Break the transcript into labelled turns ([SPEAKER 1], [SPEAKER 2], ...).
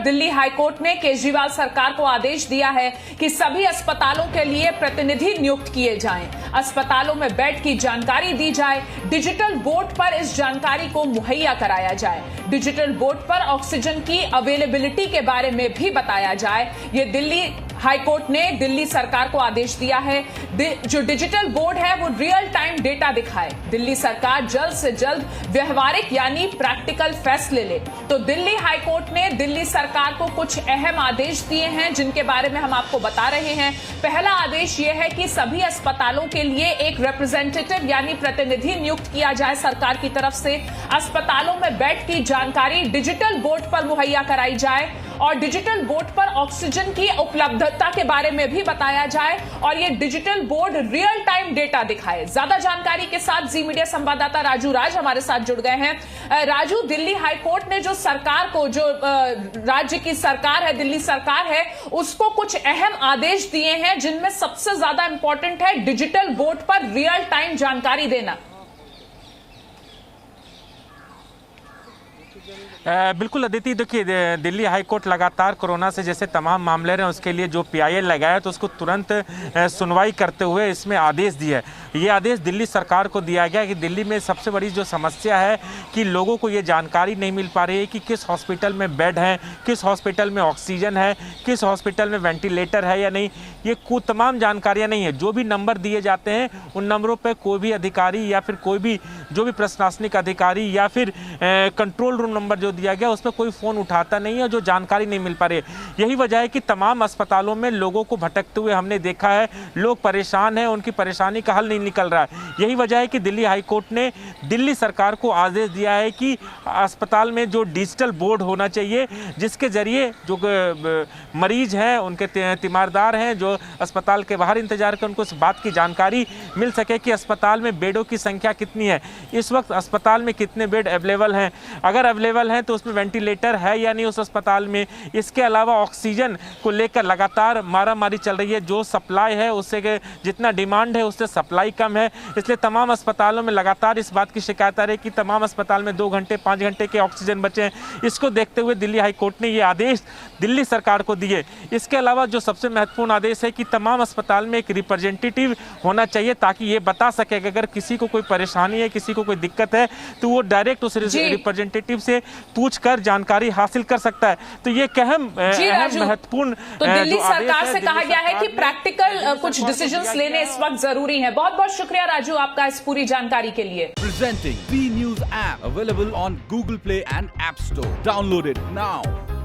[SPEAKER 1] Delhi high court ने केजरीवाल सरकार को आदेश दिया है कि सभी अस्पतालों के लिए प्रतिनिधि नियुक्त किए जाएं, अस्पतालों में बेड की जानकारी दी जाए, डिजिटल बोर्ड पर इस जानकारी को मुहैया कराया जाए, डिजिटल बोर्ड पर ऑक्सीजन की अवेलेबिलिटी के बारे में भी बताया जाए। ये दिल्ली हाईकोर्ट ने दिल्ली सरकार को आदेश दिया है। जो डिजिटल बोर्ड है वो रियल टाइम डेटा दिखाए। दिल्ली सरकार जल्द से जल्द व्यवहारिक यानी प्रैक्टिकल फैसले ले। तो दिल्ली हाईकोर्ट ने दिल्ली सरकार को कुछ अहम आदेश दिए हैं जिनके बारे में हम आपको बता रहे हैं। पहला आदेश यह है कि सभी अस्पतालों के लिए एक रिप्रेजेंटेटिव यानी प्रतिनिधि नियुक्त किया जाए सरकार की तरफ से। अस्पतालों में बेड की जानकारी डिजिटल बोर्ड पर मुहैया कराई जाए और डिजिटल बोर्ड पर ऑक्सीजन की उपलब्धता के बारे में भी बताया जाए और ये digital board real time data दिखाए। ज्यादा जानकारी के साथ जी मीडिया संवाददाता राजू राज हमारे साथ जुड़ गए हैं। राजू, दिल्ली हाईकोर्ट ने जो सरकार को, जो राज्य की सरकार है, दिल्ली सरकार है, उसको कुछ अहम आदेश दिए हैं जिनमें सबसे ज्यादा इंपॉर्टेंट है डिजिटल बोर्ड पर रियल टाइम जानकारी देना।
[SPEAKER 2] बिल्कुल अदिति, देखिए दिल्ली हाईकोर्ट लगातार कोरोना से जैसे तमाम मामले रहे उसके लिए जो पीआईएल लगाया तो उसको तुरंत सुनवाई करते हुए इसमें आदेश दिया है। ये आदेश दिल्ली सरकार को दिया गया कि दिल्ली में सबसे बड़ी जो समस्या है कि लोगों को ये जानकारी नहीं मिल पा रही है कि किस हॉस्पिटल में बेड है, किस हॉस्पिटल में ऑक्सीजन है, किस हॉस्पिटल में वेंटिलेटर है या नहीं, ये तमाम जानकारियाँ नहीं है। जो भी नंबर दिए जाते हैं उन नंबरों पर कोई भी अधिकारी या फिर कोई भी जो भी प्रशासनिक अधिकारी या फिर कंट्रोल रूम नंबर जो दिया गया उसमें कोई फोन उठाता नहीं है, जो जानकारी नहीं मिल पा रही है। यही वजह है कि तमाम अस्पतालों में लोगों को भटकते हुए हमने देखा है, लोग परेशान हैं, उनकी परेशानी का हल नहीं निकल रहा है। यही वजह है कि दिल्ली हाईकोर्ट ने दिल्ली सरकार को आदेश दिया है कि अस्पताल में जो डिजिटल बोर्ड होना चाहिए जिसके जरिए जो मरीज हैं, उनके तीमारदार हैं जो अस्पताल के बाहर इंतजार कर, उनको इस बात की जानकारी मिल सके कि अस्पताल में बेडों की संख्या कितनी है, इस वक्त अस्पताल में कितने बेड अवेलेबल हैं, अगर अवेलेबल हैं तो उसमें वेंटिलेटर है या नहीं उस अस्पताल में। इसके अलावा ऑक्सीजन को लेकर लगातार मारामारी चल रही है, जो सप्लाई है उससे जितना डिमांड है उससे सप्लाई कम है, इसलिए तमाम अस्पतालों में लगातार इस बात की शिकायत आ रही है कि तमाम अस्पताल में 2 घंटे 5 घंटे के ऑक्सीजन बचे हैं। इसको देखते हुए दिल्ली हाईकोर्ट ने ये आदेश दिल्ली सरकार को दिए। इसके अलावा जो सबसे महत्वपूर्ण आदेश है कि तमाम अस्पताल में एक रिप्रेजेंटेटिव होना चाहिए ताकि ये बता सके कि अगर किसी को कोई परेशानी है, किसी को कोई दिक्कत है तो वो डायरेक्ट उस रिप्रेजेंटेटिव से पूछकर जानकारी हासिल कर सकता है। तो ये अहम महत्वपूर्ण
[SPEAKER 1] तो दिल्ली सरकार से कहा गया है कि प्रैक्टिकल कुछ डिसीजंस लेने इस वक्त जरूरी हैं। बहुत बहुत शुक्रिया राजू आपका इस पूरी जानकारी के लिए।
[SPEAKER 3] Presenting B news app available on Google Play and App Store. Download it now.